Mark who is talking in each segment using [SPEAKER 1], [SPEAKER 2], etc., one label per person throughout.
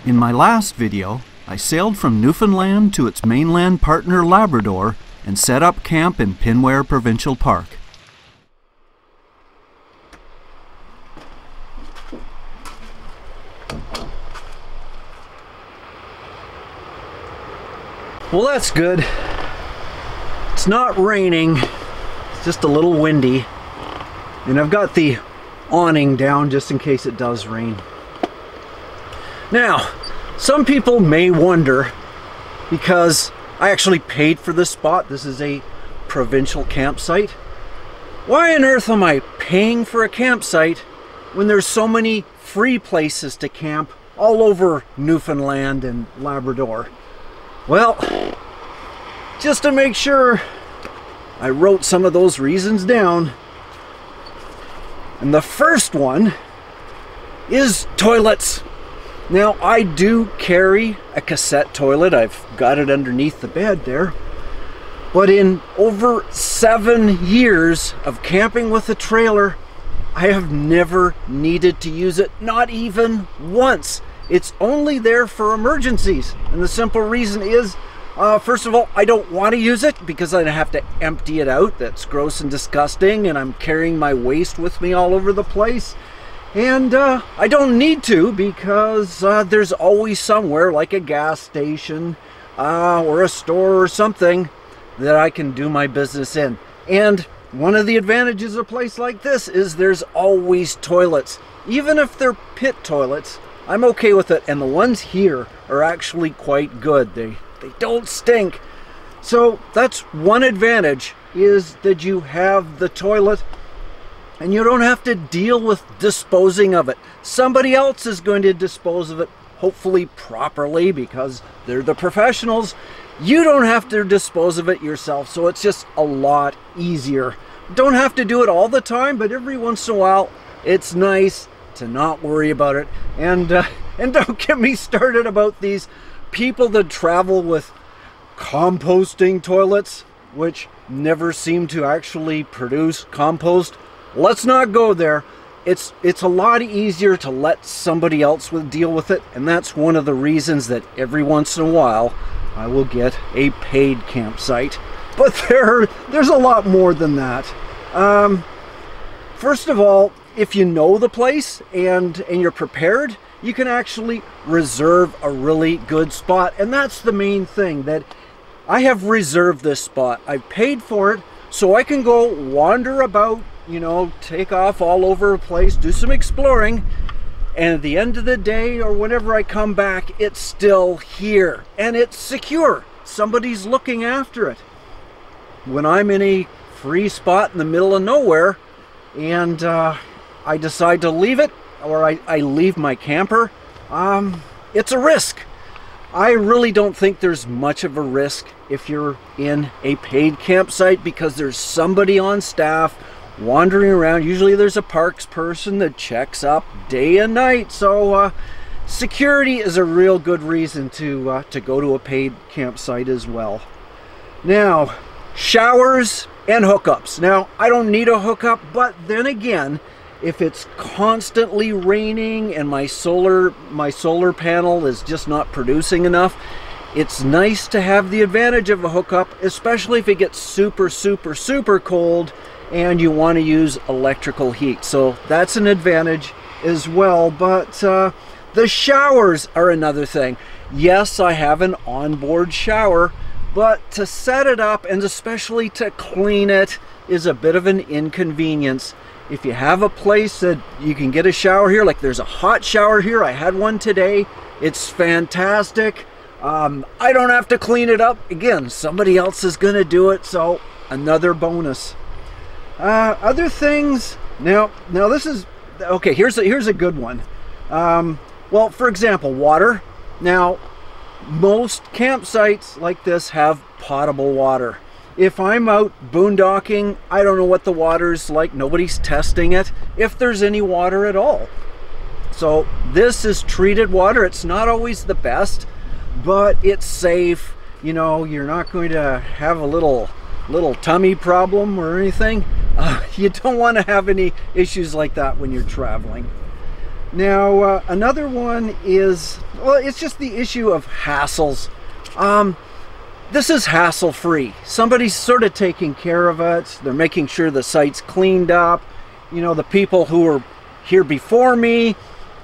[SPEAKER 1] In my last video, I sailed from Newfoundland to its mainland partner Labrador and set up camp in Pinware Provincial Park. Well, that's good. It's not raining, it's just a little windy. And I've got the awning down just in case it does rain. Now, some people may wonder, because I actually paid for this spot, this is a provincial campsite, why on earth am I paying for a campsite when there's so many free places to camp all over Newfoundland and Labrador? Well, just to make sure, I wrote some of those reasons down. And the first one is toilets. Now, I do carry a cassette toilet. I've got it underneath the bed there. But in over 7 years of camping with a trailer, I have never needed to use it, not even once. It's only there for emergencies. And the simple reason is, first of all, I don't want to use it because I'd have to empty it out. That's gross and disgusting, and I'm carrying my waste with me all over the place. And I don't need to because there's always somewhere like a gas station or a store or something that I can do my business in. And one of the advantages of a place like this is there's always toilets. Even if they're pit toilets, I'm okay with it. And the ones here are actually quite good. They don't stink. So that's one advantage, is that you have the toilet and you don't have to deal with disposing of it. Somebody else is going to dispose of it, hopefully properly, because they're the professionals. You don't have to dispose of it yourself, so it's just a lot easier. Don't have to do it all the time, but every once in a while, it's nice to not worry about it. And don't get me started about these people that travel with composting toilets, which never seem to actually produce compost. Let's not go there. It's a lot easier to let somebody else deal with it, and that's one of the reasons that every once in a while I will get a paid campsite. But there's a lot more than that. First of all, if you know the place and you're prepared, you can actually reserve a really good spot. And that's the main thing, that I have reserved this spot. I've paid for it so I can go wander about, you know, take off all over the place, do some exploring, and at the end of the day or whenever I come back, it's still here and it's secure. Somebody's looking after it. When I'm in a free spot in the middle of nowhere and I decide to leave it, or I leave my camper, it's a risk. I really don't think there's much of a risk if you're in a paid campsite, because there's somebody on staff wandering around. Usually there's a parks person that checks up day and night. So security is a real good reason to go to a paid campsite as well. Now, showers and hookups. Now, I don't need a hookup, but then again, if it's constantly raining and my solar panel is just not producing enough, it's nice to have the advantage of a hookup, especially if it gets super, super, super cold and you want to use electrical heat. So that's an advantage as well. But the showers are another thing. Yes, I have an onboard shower, but to set it up and especially to clean it is a bit of an inconvenience. If you have a place that you can get a shower here, like there's a hot shower here, I had one today, it's fantastic. I don't have to clean it up. Again, somebody else is gonna do it, so another bonus. Other things, now this is, okay, here's a good one. Well, for example, water. Now, most campsites like this have potable water. If I'm out boondocking, I don't know what the water's like. Nobody's testing it, if there's any water at all. So this is treated water. It's not always the best, but it's safe. You know, you're not going to have a little tummy problem or anything. You don't want to have any issues like that when you're traveling. Now, another one is, well, it's just the issue of hassles. This is hassle-free. Somebody's sort of taking care of it. They're making sure the site's cleaned up. You know, the people who were here before me,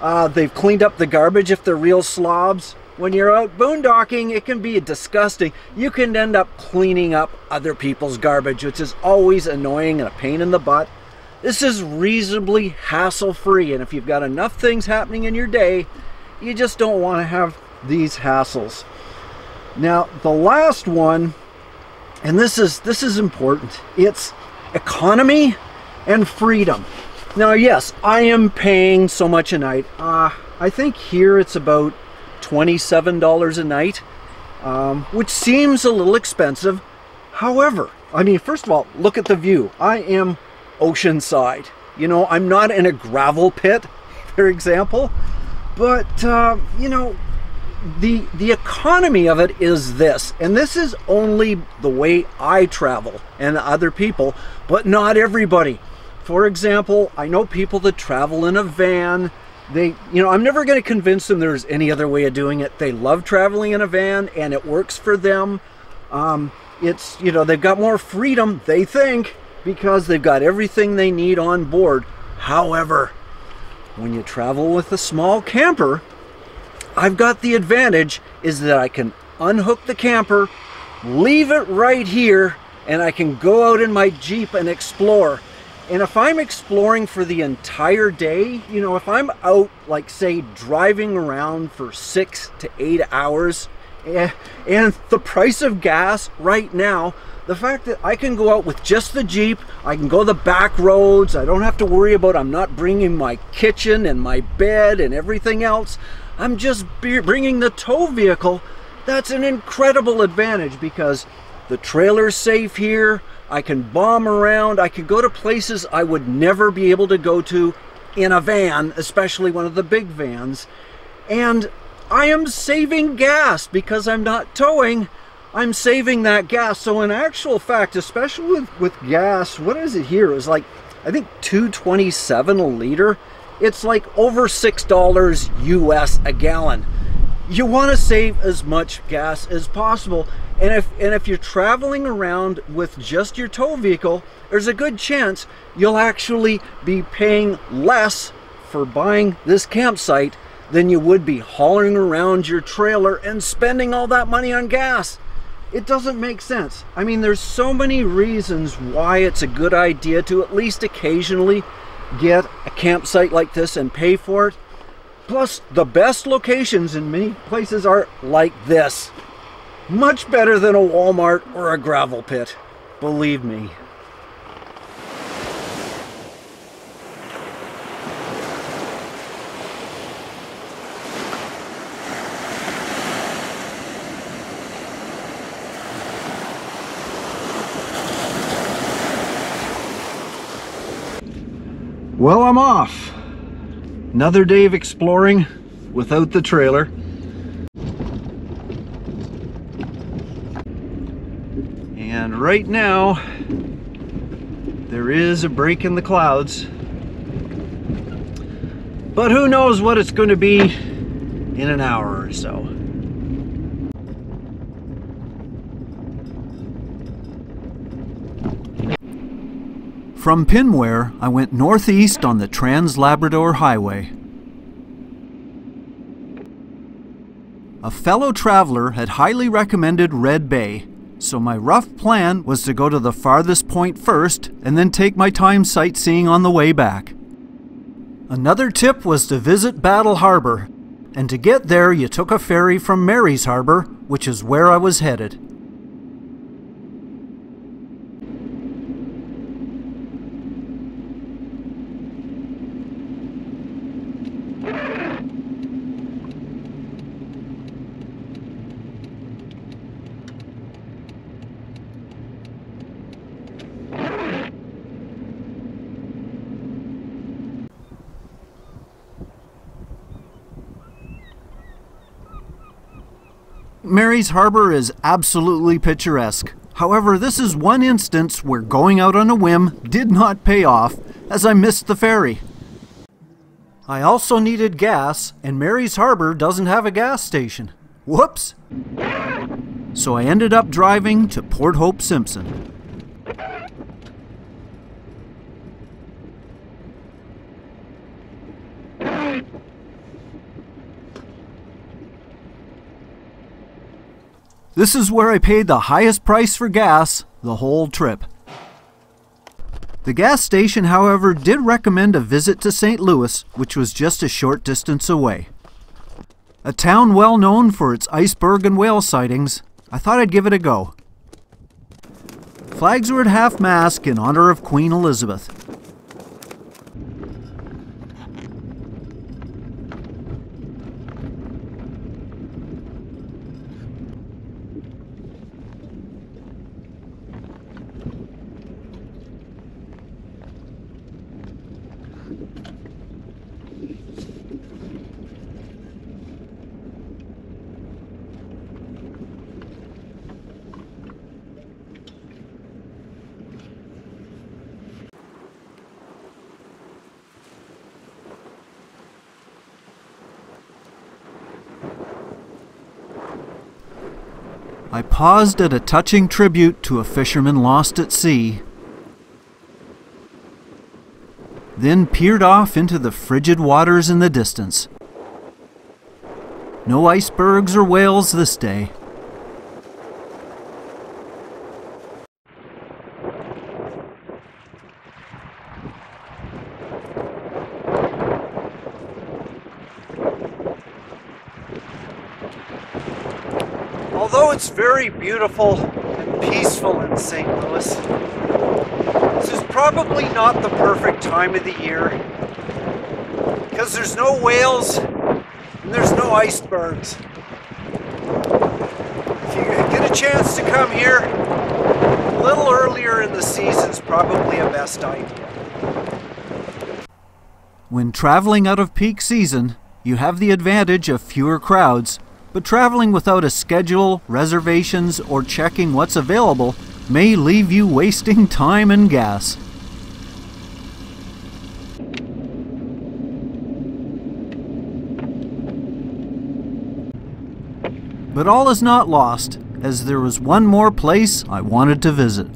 [SPEAKER 1] they've cleaned up the garbage if they're real slobs. When you're out boondocking, it can be disgusting. You can end up cleaning up other people's garbage, which is always annoying and a pain in the butt. This is reasonably hassle-free, and if you've got enough things happening in your day, you just don't want to have these hassles. Now, the last one, and this is important, it's economy and freedom. Now, yes, I am paying so much a night. I think here it's about $27 a night, which seems a little expensive. However, I mean, first of all, look at the view. I am oceanside. You know, I'm not in a gravel pit, for example, but you know, the economy of it is this, and this is only the way I travel and other people, but not everybody. For example, I know people that travel in a van. You know, I'm never going to convince them there's any other way of doing it. They love traveling in a van and it works for them. It's, you know, they've got more freedom, they think, because they've got everything they need on board. However, when you travel with a small camper, I've got the advantage is that I can unhook the camper, leave it right here, and I can go out in my Jeep and explore. And if I'm exploring for the entire day, you know, if I'm out, like, say, driving around for 6 to 8 hours, and the price of gas right now, the fact that I can go out with just the Jeep, I can go the back roads, I don't have to worry about, I'm not bringing my kitchen and my bed and everything else, I'm just bringing the tow vehicle. That's an incredible advantage because the trailer's safe here, I can bomb around, I can go to places I would never be able to go to in a van, especially one of the big vans. And I am saving gas because I'm not towing. I'm saving that gas. So in actual fact, especially with gas, what is it here? It's like, I think $2.27 a liter. It's like over $6 US a gallon. You want to save as much gas as possible. And if you're traveling around with just your tow vehicle, there's a good chance you'll actually be paying less for buying this campsite than you would be hauling around your trailer and spending all that money on gas. It doesn't make sense. I mean, there's so many reasons why it's a good idea to at least occasionally get a campsite like this and pay for it. Plus, the best locations in many places are like this. Much better than a Walmart or a gravel pit, believe me. Well, I'm off. Another day of exploring without the trailer. And right now, there is a break in the clouds. But who knows what it's going to be in an hour or so. From Pinware, I went northeast on the Trans-Labrador Highway. A fellow traveler had highly recommended Red Bay, so my rough plan was to go to the farthest point first and then take my time sightseeing on the way back. Another tip was to visit Battle Harbour, and to get there you took a ferry from Mary's Harbour, which is where I was headed. Mary's Harbour is absolutely picturesque. However, this is one instance where going out on a whim did not pay off, as I missed the ferry. I also needed gas, and Mary's Harbor doesn't have a gas station. Whoops! So I ended up driving to Port Hope Simpson. This is where I paid the highest price for gas the whole trip. The gas station, however, did recommend a visit to St. Louis, which was just a short distance away. A town well known for its iceberg and whale sightings, I thought I'd give it a go. Flags were at half-mast in honor of Queen Elizabeth. I paused at a touching tribute to a fisherman lost at sea, then peered off into the frigid waters in the distance. No icebergs or whales this day. Although it's very beautiful and peaceful in St. Louis, this is probably not the perfect time of the year because there's no whales and there's no icebergs. If you get a chance to come here, a little earlier in the season is probably a best idea. When traveling out of peak season, you have the advantage of fewer crowds. But traveling without a schedule, reservations, or checking what's available may leave you wasting time and gas. But all is not lost, as there was one more place I wanted to visit.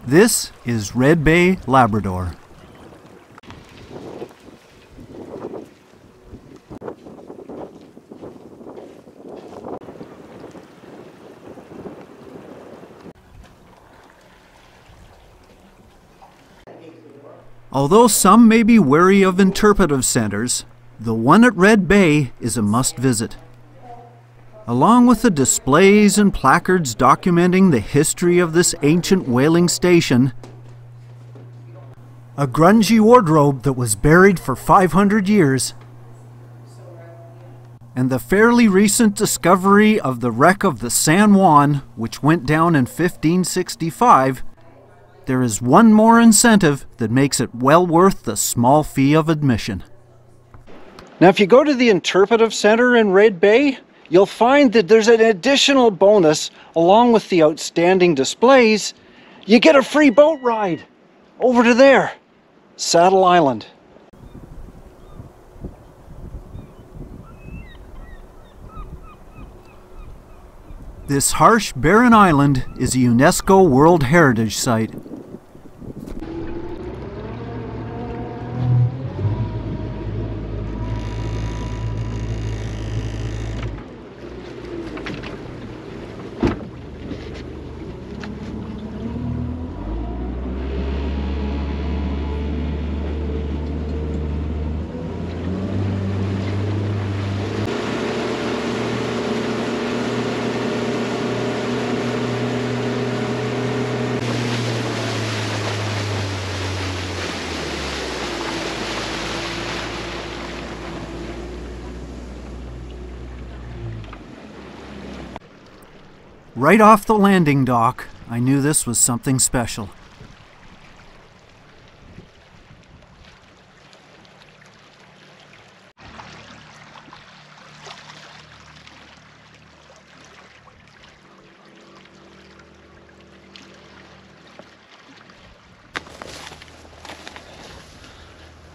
[SPEAKER 1] This is Red Bay, Labrador. Although some may be wary of interpretive centers, the one at Red Bay is a must-visit. Along with the displays and placards documenting the history of this ancient whaling station, a grungy wardrobe that was buried for 500 years, and the fairly recent discovery of the wreck of the San Juan, which went down in 1565, there is one more incentive that makes it well worth the small fee of admission. Now, if you go to the Interpretive Center in Red Bay, you'll find that there's an additional bonus along with the outstanding displays. You get a free boat ride over to there, Saddle Island. This harsh, barren island is a UNESCO World Heritage Site. Right off the landing dock, I knew this was something special.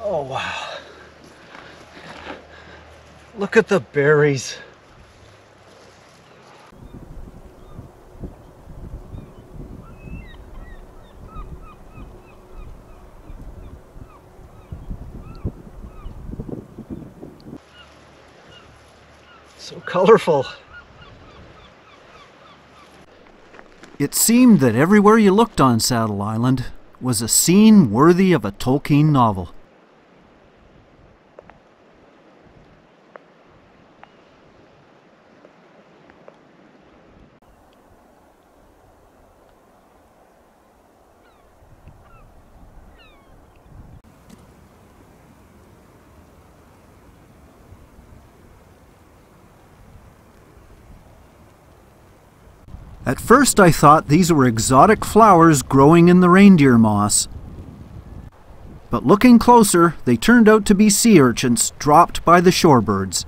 [SPEAKER 1] Oh, wow. Look at the berries. So colorful. It seemed that everywhere you looked on Saddle Island was a scene worthy of a Tolkien novel. At first I thought these were exotic flowers growing in the reindeer moss. But looking closer, they turned out to be sea urchins dropped by the shorebirds.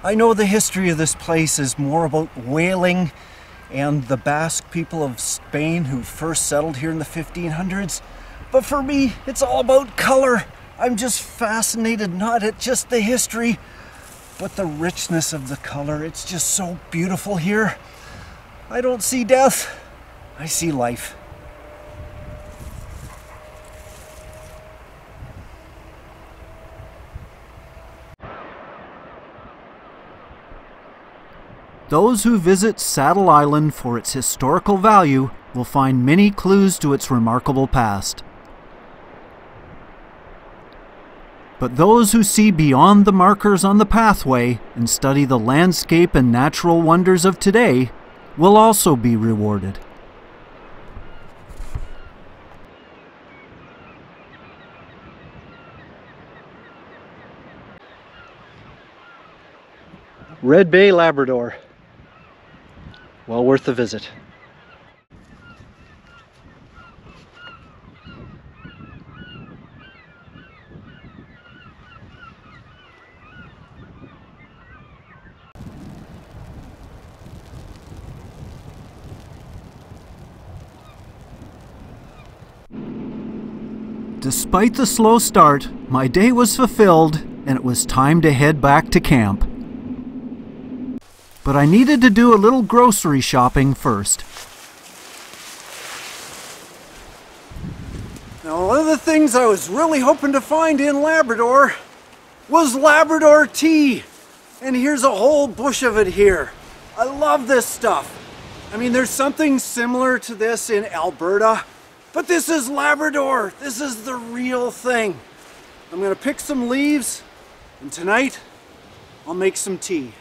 [SPEAKER 1] I know the history of this place is more about whaling and the Basque people of Spain who first settled here in the 1500s, but for me, it's all about color. I'm just fascinated not at just the history, but the richness of the color. It's just so beautiful here. I don't see death, I see life. Those who visit Saddle Island for its historical value will find many clues to its remarkable past. But those who see beyond the markers on the pathway and study the landscape and natural wonders of today will also be rewarded. Red Bay, Labrador. Well worth the visit. Despite the slow start, my day was fulfilled and it was time to head back to camp. But I needed to do a little grocery shopping first. Now, one of the things I was really hoping to find in Labrador was Labrador tea. And here's a whole bush of it here. I love this stuff. I mean, there's something similar to this in Alberta, but this is Labrador. This is the real thing. I'm gonna pick some leaves, and tonight I'll make some tea.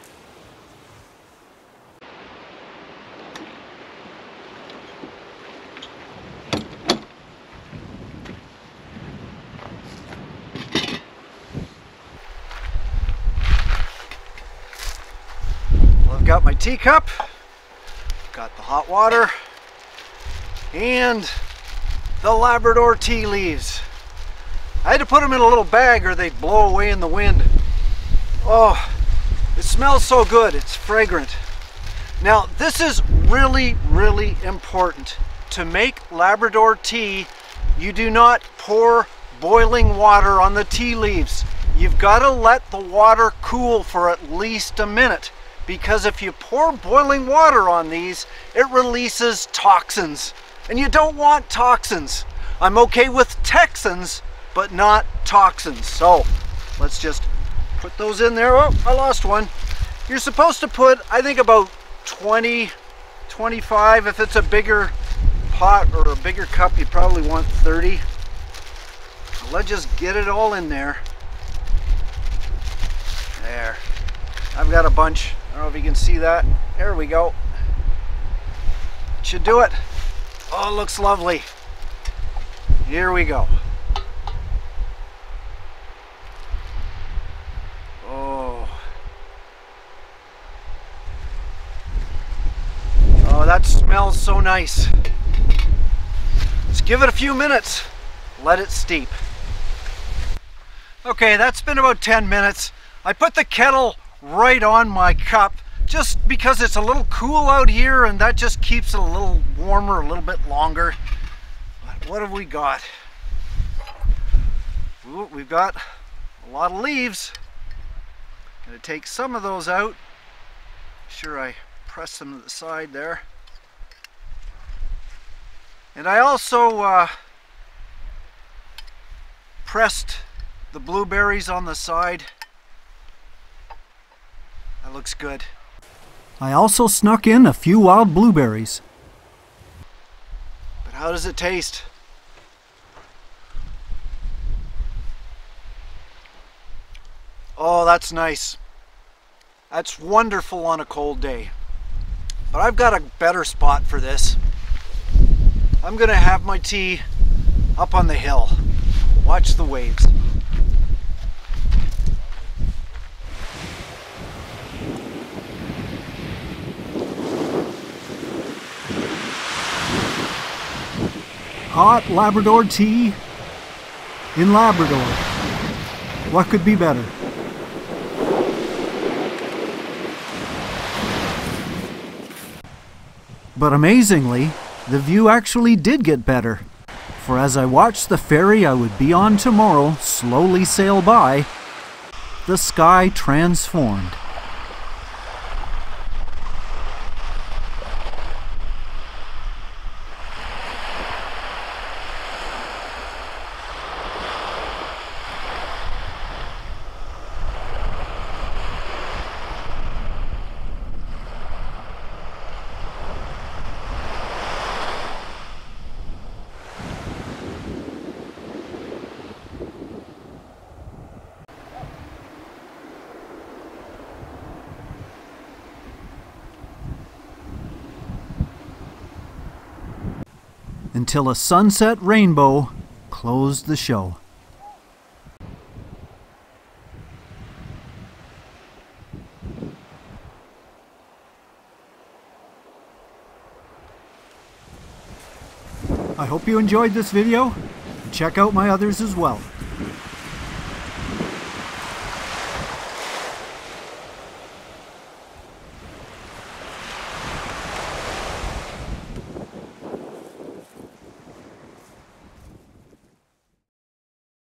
[SPEAKER 1] Well, I've got my teacup, got the hot water, and the Labrador tea leaves. I had to put them in a little bag or they'd blow away in the wind. Oh, it smells so good. It's fragrant. Now, this is really, really important. To make Labrador tea, you do not pour boiling water on the tea leaves. You've got to let the water cool for at least a minute, because if you pour boiling water on these, it releases toxins, and you don't want toxins. I'm okay with Texans, but not toxins. So let's just put those in there. Oh, I lost one. You're supposed to put, I think, about 20, 25. If it's a bigger pot or a bigger cup, you probably want 30. So let's just get it all in there. There. I've got a bunch. I don't know if you can see that. There we go. Should do it. Oh, it looks lovely. Here we go. Oh. Oh, that smells so nice. Let's give it a few minutes. Let it steep. Okay, that's been about 10 minutes. I put the kettle right on my cup just because it's a little cool out here, and that just keeps it a little warmer a little bit longer. But what have we got? Ooh, we've got a lot of leaves. Gonna take some of those out. Sure, I press them to the side there. And I also pressed the blueberries on the side. That looks good. I also snuck in a few wild blueberries. But how does it taste? Oh, that's nice. That's wonderful on a cold day. But I've got a better spot for this. I'm gonna have my tea up on the hill. Watch the waves. Hot Labrador tea in Labrador. What could be better? But amazingly, the view actually did get better. For as I watched the ferry I would be on tomorrow slowly sail by, the sky transformed. Until a sunset rainbow closed the show. I hope you enjoyed this video. Check out my others as well.